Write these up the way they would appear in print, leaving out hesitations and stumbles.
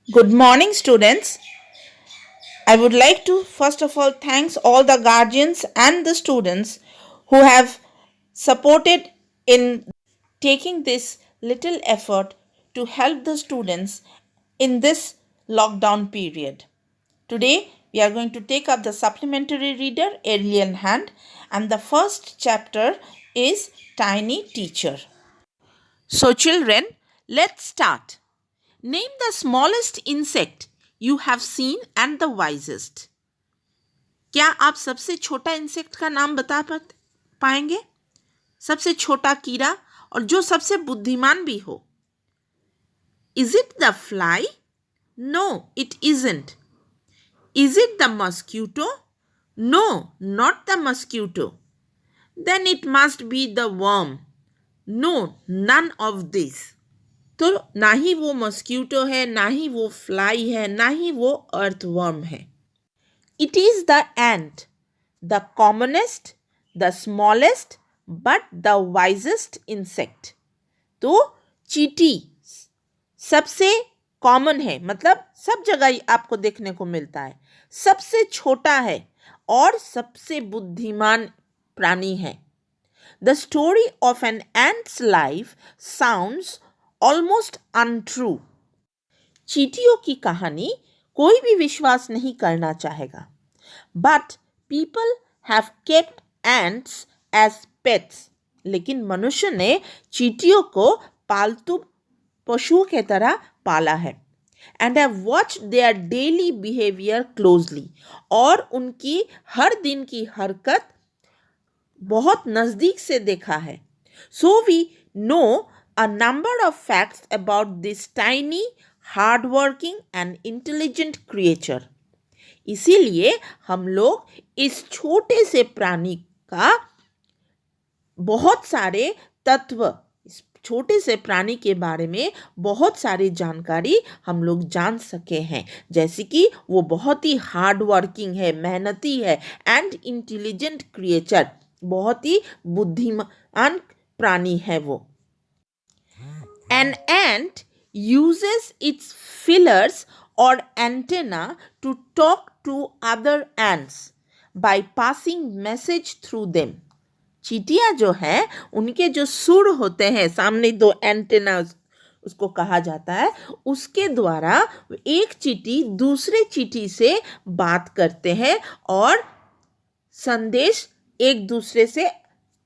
Good morning, students. I would like to first of all thanks all the guardians and the students who have supported in taking this little effort to help the students in this lockdown period. Today, we are going to take up the supplementary reader Alien Hand, and the first chapter is Tiny Teacher. So, children, let's start. Name the smallest insect you have seen and the wisest. क्या आप सबसे छोटा insect का नाम बता पाएंगे? सबसे छोटा कीड़ा और जो सबसे बुद्धिमान भी हो. Is it the fly? No, it isn't. Is it the mosquito? No, not the mosquito. Then it must be the worm. No, none of this. तो ना ही वो मॉस्क्यूटो है, ना ही वो फ्लाई है, ना ही वो अर्थवर्म है. It is the ant, the commonest, the smallest but the wisest insect. तो चींटी सबसे कॉमन है, मतलब सब जगह आपको देखने को मिलता है, सबसे छोटा है और सबसे बुद्धिमान प्राणी है. The story of an ants life sounds almost untrue. चींटियों की कहानी कोई भी विश्वास नहीं करना चाहेगा. But people have kept ants as pets. लेकिन मनुष्य ने चींटियों को पालतू पशुओं के तरह पाला है. And have watched their daily behaviour closely. और उनकी हर दिन की हरकत बहुत नज़दीक से देखा है. So we know a number of facts about this tiny, hardworking and intelligent creature. इसीलिए हम लोग इस छोटे से प्राणी का बहुत सारे तत्व, इस छोटे से प्राणी के बारे में बहुत सारी जानकारी हम लोग जान सके हैं. जैसे कि वो बहुत ही हार्ड वर्किंग है, मेहनती है, एंड इंटेलिजेंट क्रिएचर, बहुत ही बुद्धिमान प्राणी है वो. An ant uses its feelers or antenna to talk to other ants by passing message through them. चींटियाँ जो है उनके जो सुर होते हैं, सामने दो एंटेना उसको कहा जाता है, उसके द्वारा एक चींटी दूसरे चींटी से बात करते हैं और संदेश एक दूसरे से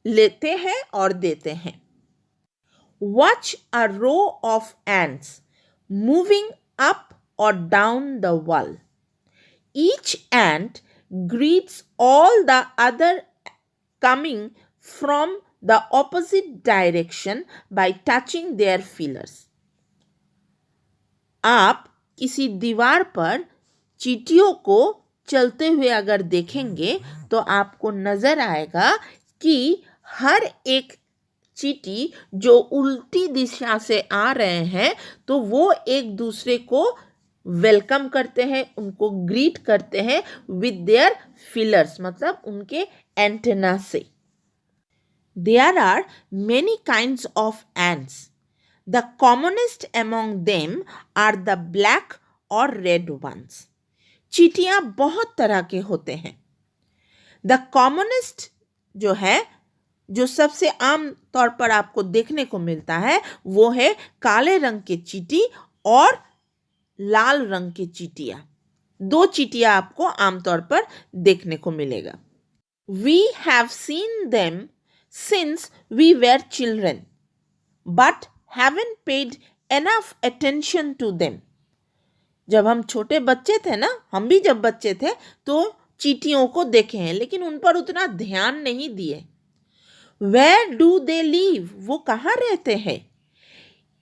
लेते हैं और देते हैं. Watch a row of ants moving up or down the wall. Each ant greets all the other coming from the opposite direction by touching their feelers. आप किसी दीवार पर चींटियों को चलते हुए अगर देखेंगे तो आपको नजर आएगा कि हर एक चींटी जो उल्टी दिशा से आ रहे हैं तो वो एक दूसरे को वेलकम करते हैं, उनको ग्रीट करते हैं विद देयर फीलर्स, मतलब उनके एंटेना से. There are many kinds of ants. The commonest among them are the black और रेड वंस. चींटियां बहुत तरह के होते हैं. द कॉमनेस्ट जो है, जो सबसे आम तौर पर आपको देखने को मिलता है, वो है काले रंग के चींटी और लाल रंग के चींटियां. दो चींटियां आपको आमतौर पर देखने को मिलेगा. We have seen them since we were children but haven't paid enough attention to them. जब हम छोटे बच्चे थे ना, हम भी जब बच्चे थे तो चींटियों को देखे हैं, लेकिन उन पर उतना ध्यान नहीं दिए. Where do they live? वो कहाँ रहते हैं?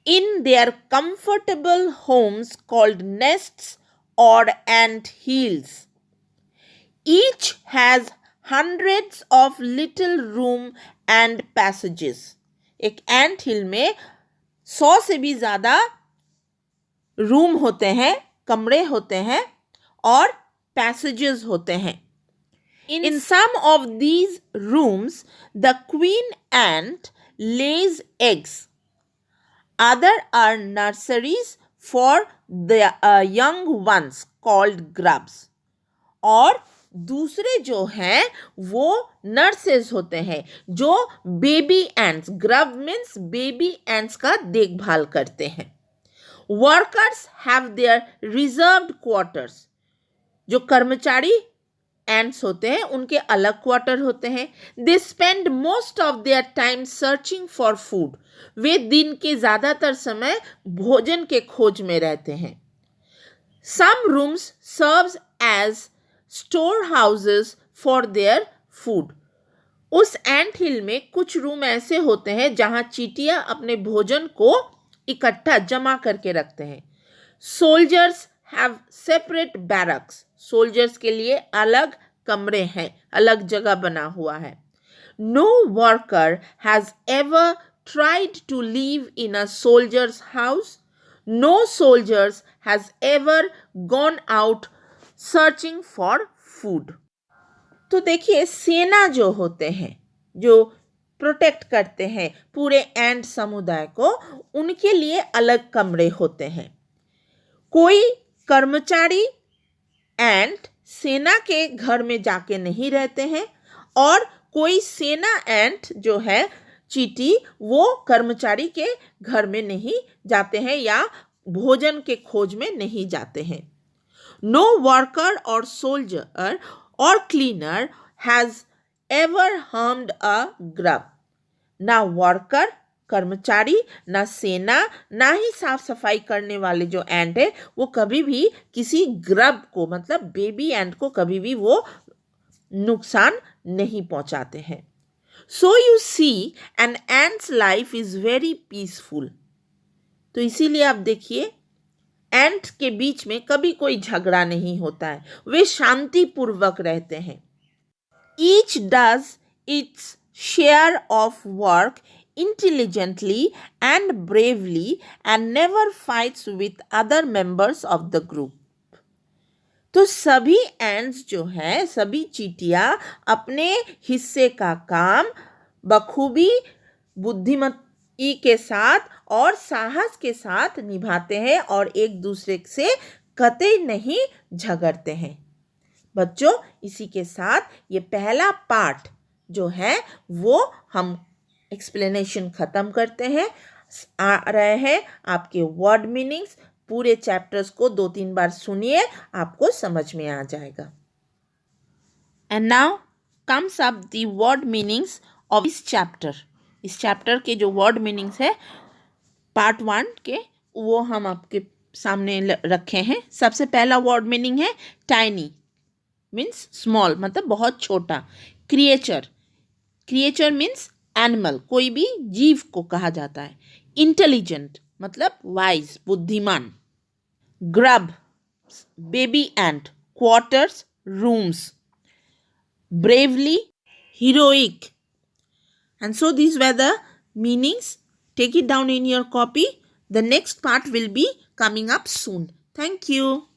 In their comfortable homes called nests or ant hills. Each has hundreds of little room and passages. एक ant hill में 100 से भी ज़्यादा रूम होते हैं, कमरे होते हैं और passages होते हैं. In some of these rooms, the queen ant lays eggs. Other are nurseries for the young ones called grubs. और दूसरे जो हैं वो नर्सेज होते हैं जो baby ants, grub means baby ants का देखभाल करते हैं. Workers have their reserved quarters. जो कर्मचारी एंट्स होते हैं उनके अलग क्वार्टर होते हैं. They spend most of their time searching for food. वे दिन के ज्यादातर समय भोजन के खोज में रहते हैं. Some rooms serves as store houses for their food. उस एंट हिल में कुछ रूम ऐसे होते हैं जहां चींटियां अपने भोजन को इकट्ठा जमा करके रखते हैं. Soldiers have separate barracks. Soldiers के लिए अलग कमरे हैं, अलग जगह बना हुआ है. No worker has ever tried to live in a soldier's house. No soldiers has ever gone out searching for food. तो देखिए सेना जो होते हैं, जो प्रोटेक्ट करते हैं पूरे एंट समुदाय को, उनके लिए अलग कमरे होते हैं. कोई कर्मचारी एंट सेना के घर में जाके नहीं रहते हैं और कोई सेना एंट जो है चींटी वो कर्मचारी के घर में नहीं जाते हैं या भोजन के खोज में नहीं जाते हैं. नो वर्कर और सोल्जर और cleaner has ever harmed a grub. ना वर्कर कर्मचारी, ना सेना, ना ही साफ सफाई करने वाले जो एंट है वो कभी भी किसी ग्रब को, मतलब बेबी एंट को कभी भी वो नुकसान नहीं पहुंचाते हैं. So you see, an ant's life is very peaceful. तो इसीलिए आप देखिए एंट के बीच में कभी कोई झगड़ा नहीं होता है, वे शांतिपूर्वक रहते हैं. Each does its share of work intelligently and bravely and never fights with other members of the group. तो सभी एंट्स जो हैं, सभी चींटियां अपने हिस्से का काम बखूबी, बुद्धिमती के साथ और साहस के साथ निभाते हैं और एक दूसरे से कतई नहीं झगड़ते हैं. बच्चों, इसी के साथ ये पहला पार्ट जो है वो हम एक्सप्लेनेशन ख़त्म करते हैं. आ रहे हैं आपके वर्ड मीनिंग्स. पूरे चैप्टर्स को 2-3 बार सुनिए, आपको समझ में आ जाएगा. And now comes up the word meanings of this chapter. इस चैप्टर के जो वर्ड मीनिंग्स है पार्ट 1 के, वो हम आपके सामने रखे हैं. सबसे पहला वर्ड मीनिंग है टाइनी, मीन्स स्मॉल, मतलब बहुत छोटा. क्रिएचर, क्रिएचर मीन्स एनिमल, कोई भी जीव को कहा जाता है. इंटेलिजेंट मतलब वाइज, बुद्धिमान. Grub, baby ant. Quarters, rooms. Bravely, heroic. And so these were the meanings. Take it down in your copy. The next part will be coming up soon. Thank you.